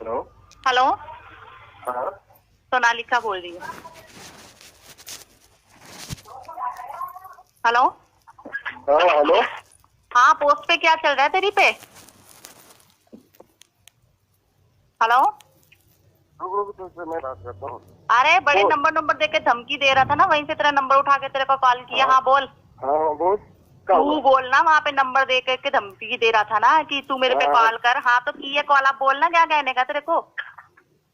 Hello. Hello, हाँ सोनालिका बोल रही हूँ। हेलो। हाँ हेलो। हाँ, पोस्ट पे क्या चल रहा है तेरी पे? हेलो। रुक रुक तुझसे मैं बात करता हूँ। अरे बड़े बोल। नंबर दे के धमकी दे रहा था ना, वहीं से तेरा नंबर उठा के तेरे को कॉल किया। हाँ बोल। हाँ बोल। क्या हुआ? तू बोल ना, वहाँ पे नंबर दे के धमकी दे रहा था ना कि तू मेरे पे कॉल कर। हाँ तो की है कॉल, आप बोलना क्या कहने का तेरे को।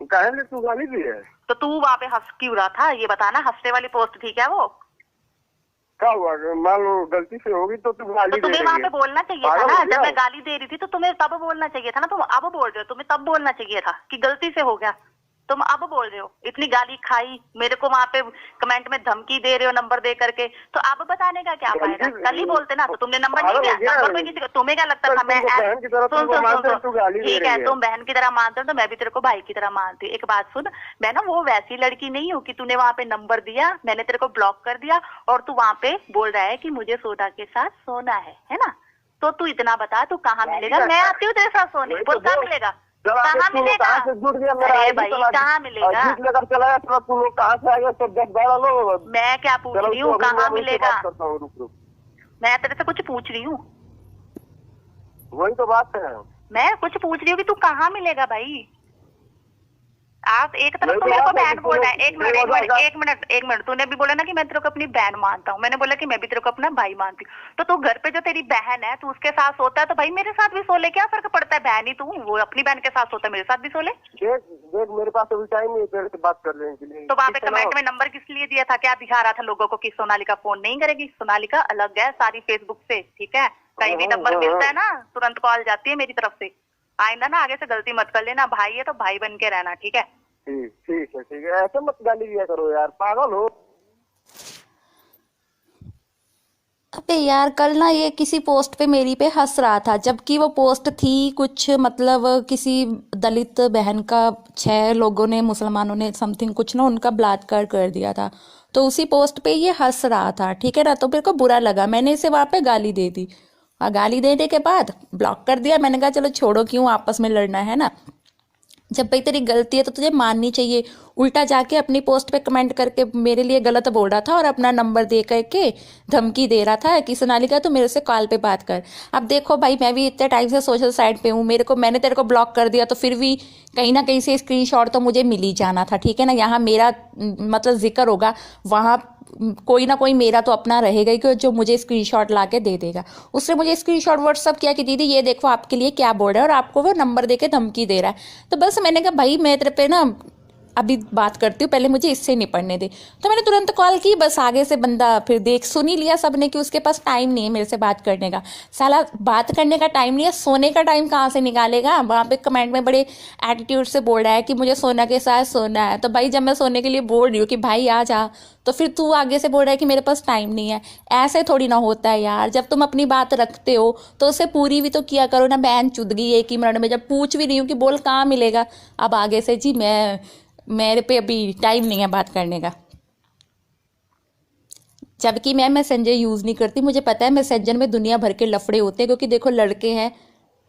कहेंगे तू गाली दी है तो तू वहाँ पे हंस क्यों रहा था, ये बताना। हंसने वाली पोस्ट थी क्या वो? क्या हुआ? मान लो गलती से होगी तो तू गाली तो दे तुम्हें रही वहाँ है। पे बोलना चाहिए था पागल ना, हो जब गया? मैं गाली दे रही थी तो तुम्हें तब बोलना चाहिए था ना। तुम अब बोल रहे हो, तुम्हें तब बोलना चाहिए था कि गलती से हो गया। तुम अब बोल रहे हो, इतनी गाली खाई मेरे को, वहाँ पे कमेंट में धमकी दे रहे हो नंबर दे करके, तो अब बताने का क्या फायदा? कल ही बोलते ना। तो तुमने नंबर नहीं पागल दिया, हो गया? नंबर पे किसी को, तुम्हें क्या लगता कल था मैं तुमको बहन की तरह सुन तुमको सुन सुन मानते हैं, सुन तू गाली दे ठीक रही है, है। तुम बहन की तरह मानते हो तो मैं भी तेरे को भाई की तरह मानती हूँ। एक बात सुन, मैं ना वो वैसी लड़की नहीं हूँ कि तूने वहाँ पे नंबर दिया, मैंने तेरे को ब्लॉक कर दिया और तू वहाँ पे बोल रहा है कि मुझे सोना के साथ सोना है ना। तो तू इतना बता, तू कहाँ मिलेगा? मैं आती हूँ तेरे साथ सोने, बोल कहाँ मिलेगा, कहाँ मिलेगा? कहाँ से जुट गया मेरा अरे आईडी? भाई कहाँ मिलेगा? जीत लेकर चला गया तो तू लोग कहाँ से आ गया? सब 10-12 लोग। मैं क्या पूछ चलो रही तो हूँ, अभी कहाँ मैं उनसे मिलेगा? बात करता हूँ। रुक रुक। मैं तेरे से कुछ पूछ रही हूँ, वही तो बात है। मैं कुछ पूछ रही हूँ कि तू कहाँ मिलेगा भाई। आप एक तरफ वही तो तो मेरे को बात है बहन कि बोल रहा है। तुम एक मिनट एक मिनट एक मिनट एक मिनट, तूने भी बोला ना कि मैं तेरे को अपनी बहन मानता हूँ, मैंने बोला कि मैं भी तेरे को अपना भाई मानती हूँ। तो तू घर पे जो तेरी बहन है, तू उसके साथ सोता है तो भाई मेरे साथ भी सो ले, क्या फर्क पड़ता है? बहन ही तू, वो अपनी बहन के साथ सोता है, मेरे साथ भी सो ले। देख देख, मेरे पास अभी टाइम नहीं है तेरे से बात करने के लिए। तो वहाँ पे ठीक है ना? कमेंट में नंबर किस लिए दिया था? क्या दिखा रहा था लोगों को कि सोनालिका फोन नहीं करेगी? सोनालिका अलग है सारी फेसबुक से, ठीक है? कहीं भी नंबर मिलता है ना तुरंत कॉल जाती है मेरी तरफ से। आइंदा ना आगे से गलती मत कर लेना, भाई है तो भाई बन के रहना, ठीक है? ठीक ठीक है, ऐसे मत गाली दिया करो यार, पागल हो। अबे यार, कल ना ये किसी पोस्ट पे मेरी पे हंस रहा था, जबकि वो पोस्ट थी कुछ मतलब किसी दलित बहन का 6 लोगों ने, मुसलमानों ने समथिंग कुछ ना उनका बलात्कार कर दिया था। तो उसी पोस्ट पे ये हंस रहा था, ठीक है ना। तो मेरे को बुरा लगा, मैंने इसे वहाँ पे गाली दे दी और गाली देने के बाद ब्लॉक कर दिया। मैंने कहा चलो छोड़ो, क्यों आपस में लड़ना है ना। जब भाई तेरी गलती है तो तुझे माननी चाहिए। उल्टा जाके अपनी पोस्ट पे कमेंट करके मेरे लिए गलत बोल रहा था और अपना नंबर दे करके धमकी दे रहा था कि सोनालिका तू मेरे से कॉल पे बात कर। अब देखो भाई, मैं भी इतने टाइम से सोशल साइट पे हूँ, मैंने तेरे को ब्लॉक कर दिया तो फिर भी कहीं ना कहीं से स्क्रीनशॉट तो मुझे मिल ही जाना था, ठीक है ना। यहाँ मेरा मतलब जिक्र होगा, वहाँ कोई ना कोई मेरा तो अपना रहेगा ही जो मुझे स्क्रीनशॉट ला के दे देगा। उसने मुझे स्क्रीनशॉट व्हाट्सअप किया कि दीदी ये देखो आपके लिए क्या बोल रहा है, और आपको वो नंबर दे के धमकी दे रहा है। तो बस मैंने कहा भाई मैं तेरे पे ना अभी बात करती हूँ, पहले मुझे इससे निपटने दे। तो मैंने तुरंत कॉल की, बस आगे से बंदा फिर देख सुन ही लिया सबने कि उसके पास टाइम नहीं है मेरे से बात करने का। साला बात करने का टाइम नहीं है, सोने का टाइम कहाँ से निकालेगा? वहाँ पे कमेंट में बड़े एटीट्यूड से बोल रहा है कि मुझे सोना के साथ सोना है। तो भाई जब मैं सोने के लिए बोल रही हूँ कि भाई आ जा, तो फिर तू आगे से बोल रहा है कि मेरे पास टाइम नहीं है। ऐसे थोड़ी ना होता है यार, जब तुम अपनी बात रखते हो तो उसे पूरी भी तो किया करो ना। बहन चुदगी एक ही मिनट में, जब पूछ भी रही हूँ कि बोल कहाँ मिलेगा, अब आगे से जी मेरे पे अभी टाइम नहीं है बात करने का। जबकि मैं मैसेंजर यूज़ नहीं करती, मुझे पता है मैसेंजर में दुनिया भर के लफड़े होते हैं, क्योंकि देखो लड़के हैं,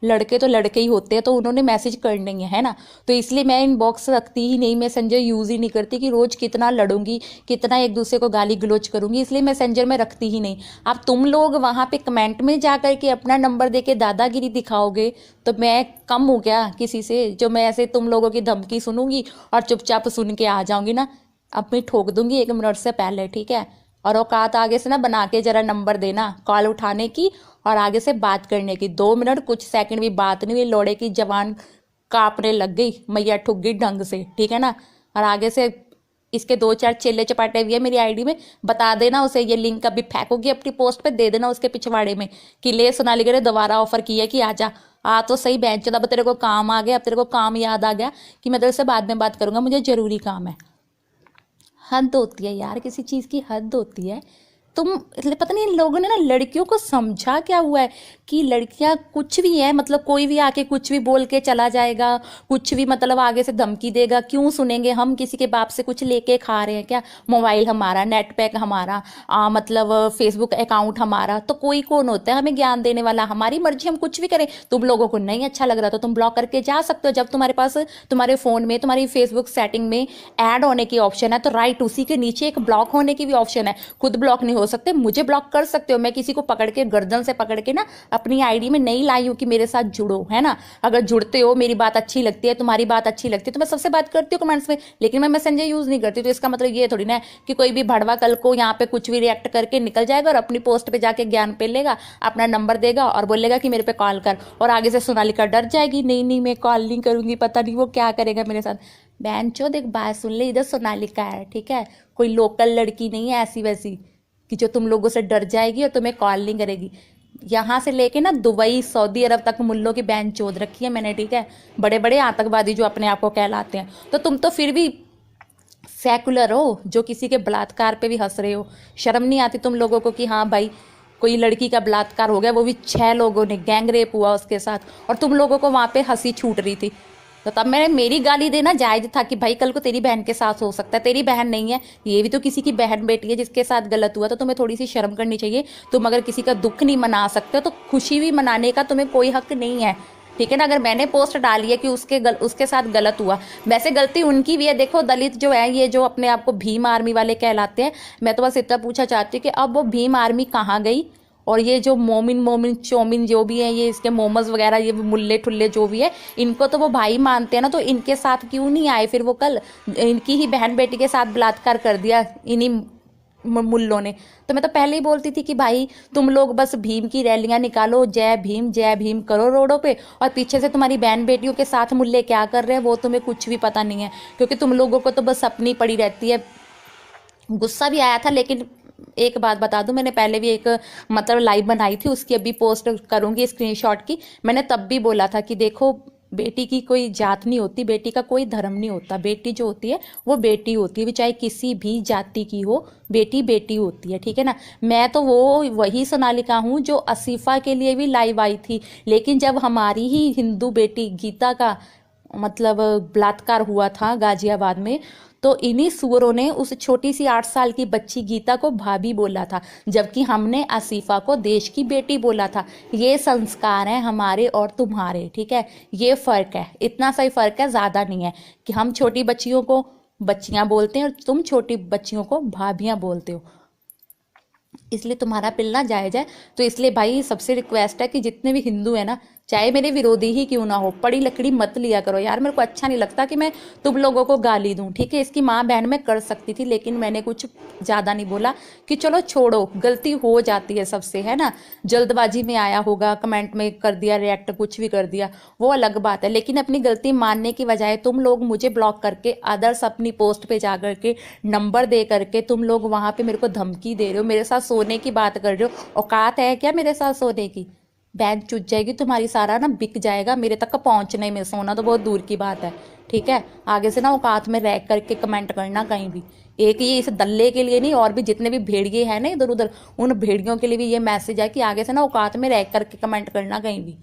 लड़के तो लड़के ही होते हैं, तो उन्होंने मैसेज करने ही है ना। तो इसलिए मैं इनबॉक्स रखती ही नहीं, मैसेंजर यूज़ ही नहीं करती कि रोज़ कितना लड़ूंगी, कितना एक दूसरे को गाली गलौज करूंगी, इसलिए मैसेंजर में रखती ही नहीं। अब तुम लोग वहाँ पे कमेंट में जा कर के अपना नंबर दे के दादागिरी दिखाओगे तो मैं कम हूँ क्या किसी से, जो मैं ऐसे तुम लोगों की धमकी सुनूंगी और चुपचाप सुन के आ जाऊंगी ना। अब मैं ठोक दूंगी 1 मिनट से पहले, ठीक है। और औकात आगे से ना बना के जरा नंबर देना कॉल उठाने की और आगे से बात करने की। 2 मिनट कुछ सेकंड भी बात नहीं हुई, लोड़े की जवान कांपने लग गई, मैया ठुक गई ढंग से, ठीक है ना। और आगे से इसके 2-4 चेले चपाटे भी है मेरी आईडी में, बता देना उसे। ये लिंक अभी फेंकोगी अपनी पोस्ट पे, दे देना उसके पिछवाड़े में कि ले सोनालिका ने दोबारा ऑफर किया कि आजा। आ तो सही बेंच, अब तेरे को काम आ गया, अब तेरे को काम याद आ गया कि मैं तेरे से बाद में बात करूंगा, मुझे जरूरी काम है। हद होती है यार, किसी चीज़ की हद होती है। तुम, इसलिए पता नहीं इन लोगों ने ना लड़कियों को समझा क्या हुआ है कि लड़कियां कुछ भी है, मतलब कोई भी आके कुछ भी बोल के चला जाएगा, कुछ भी मतलब आगे से धमकी देगा, क्यों सुनेंगे हम? किसी के बाप से कुछ लेके खा रहे हैं क्या? मोबाइल हमारा, नेट पैक हमारा, मतलब फेसबुक अकाउंट हमारा, तो कोई कौन होता है हमें ज्ञान देने वाला? हमारी मर्जी, हम कुछ भी करें। तुम लोगों को नहीं अच्छा लग रहा तो तुम ब्लॉक करके जा सकते हो। जब तुम्हारे पास तुम्हारे फोन में तुम्हारी फेसबुक सेटिंग में ऐड होने की ऑप्शन है, तो राइट उसी के नीचे एक ब्लॉक होने की भी ऑप्शन है। खुद ब्लॉक नहीं हो सकते, मुझे ब्लॉक कर सकते हो। मैं किसी को पकड़ के गर्दन से पकड़ के ना अपनी आईडी में नहीं लाई हूं कि मेरे साथ जुड़ो, है ना। अगर जुड़ते हो, मेरी बात अच्छी लगती है, तुम्हारी बात अच्छी लगती है, तो मैं सबसे बात करती हूँ कमेंट्स में, लेकिन मैं मैसेंजर यूज नहीं करती। तो इसका मतलब ये थोड़ी ना है कि कोई भी भड़वा कल को यहाँ पे कुछ भी रिएक्ट करके निकल जाएगा और अपनी पोस्ट पे जाके ज्ञान पे लेगा, अपना नंबर देगा और बोलेगा कि मेरे पे कॉल कर, और आगे से सोनालिका डर जाएगी, नहीं नहीं मैं कॉल नहीं करूंगी, पता नहीं वो क्या करेगा मेरे साथ। बहन चोद एक बात सुन ले, इधर सोनालिका है, ठीक है, कोई लोकल लड़की नहीं है ऐसी वैसी कि जो तुम लोगों से डर जाएगी और तुम्हें कॉल नहीं करेगी। यहाँ से लेके ना दुबई सऊदी अरब तक मुल्लों की बहन चोद रखी है मैंने, ठीक है, बड़े बड़े आतंकवादी जो अपने आप को कहलाते हैं। तो तुम तो फिर भी सेकुलर हो, जो किसी के बलात्कार पे भी हंस रहे हो। शर्म नहीं आती तुम लोगों को कि हाँ भाई कोई लड़की का बलात्कार हो गया, वो भी 6 लोगों ने, गैंग रेप हुआ उसके साथ, और तुम लोगों को वहां पे हंसी छूट रही थी। तो तब मेरी गाली देना जायज था कि भाई कल को तेरी बहन के साथ हो सकता है। तेरी बहन नहीं है, ये भी तो किसी की बहन बेटी है जिसके साथ गलत हुआ, तो तुम्हें थोड़ी सी शर्म करनी चाहिए। तुम अगर किसी का दुख नहीं मना सकते तो खुशी भी मनाने का तुम्हें कोई हक नहीं है, ठीक है ना। अगर मैंने पोस्ट डाली है कि उसके साथ गलत हुआ, वैसे गलती उनकी भी है। देखो दलित जो है, ये जो अपने आप को भीम आर्मी वाले कहलाते हैं, मैं तो बस इतना पूछा चाहती हूँ कि अब वो भीम आर्मी कहाँ गई? और ये जो मोमिन चौमिन जो भी है, ये इसके मोमोज वगैरह, ये मुल्ले ठुल्ले जो भी है, इनको तो वो भाई मानते हैं ना, तो इनके साथ क्यों नहीं आए फिर वो? कल इनकी ही बहन बेटी के साथ बलात्कार कर दिया इन्हीं मुल्लों ने। तो मैं तो पहले ही बोलती थी कि भाई तुम लोग बस भीम की रैलियां निकालो, जय भीम करो रोडों पे, और पीछे से तुम्हारी बहन बेटियों के साथ मुल्ले क्या कर रहे हैं वो तुम्हें कुछ भी पता नहीं है, क्योंकि तुम लोगों को तो बस अपनी पड़ी रहती है। गुस्सा भी आया था, लेकिन एक बात बता दूं, मैंने पहले भी एक मतलब लाइव बनाई थी, उसकी अभी पोस्ट करूंगी स्क्रीनशॉट की। मैंने तब भी बोला था कि देखो बेटी की कोई जात नहीं होती, बेटी का कोई धर्म नहीं होता, बेटी जो होती है वो बेटी होती है, चाहे किसी भी जाति की हो, बेटी बेटी होती है, ठीक है ना। मैं तो वही सोनालिका हूँ जो असीफा के लिए भी लाइव आई थी, लेकिन जब हमारी ही हिंदू बेटी गीता का मतलब बलात्कार हुआ था गाजियाबाद में, तो इन्हीं सुअरों ने उस छोटी सी 8 साल की बच्ची गीता को भाभी बोला था, जबकि हमने आसिफा को देश की बेटी बोला था। ये संस्कार है हमारे और तुम्हारे, ठीक है, ये फर्क है, इतना सा ही फर्क है, ज्यादा नहीं है, कि हम छोटी बच्चियों को बच्चियां बोलते हैं और तुम छोटी बच्चियों को भाभियां बोलते हो, इसलिए तुम्हारा पिलना जायज है। तो इसलिए भाई सबसे रिक्वेस्ट है कि जितने भी हिंदू है ना, चाहे मेरे विरोधी ही क्यों ना हो, पड़ी लकड़ी मत लिया करो यार। मेरे को अच्छा नहीं लगता कि मैं तुम लोगों को गाली दूं, ठीक है। इसकी माँ बहन में कर सकती थी, लेकिन मैंने कुछ ज्यादा नहीं बोला कि चलो छोड़ो, गलती हो जाती है सबसे, है ना। जल्दबाजी में आया होगा, कमेंट में कर दिया, रिएक्ट कुछ भी कर दिया, वो अलग बात है, लेकिन अपनी गलती मानने की बजाय तुम लोग मुझे ब्लॉक करके अदर्स अपनी पोस्ट पे जा करके नंबर दे करके तुम लोग वहां पे मेरे को धमकी दे रहे हो, मेरे साथ सोने की बात कर रहे हो। औकात है क्या मेरे साथ सोने की? बैग चुज जाएगी तुम्हारी, सारा ना बिक जाएगा, मेरे तक पहुंचने में, सोना तो बहुत दूर की बात है, ठीक है। आगे से ना औकात में रह करके कमेंट करना कहीं भी। एक ये इस दल्ले के लिए नहीं, और भी जितने भी भेड़िए हैं ना इधर उधर, उन भेड़ियों के लिए भी ये मैसेज है कि आगे से ना औकात में रह करके कमेंट करना कहीं भी।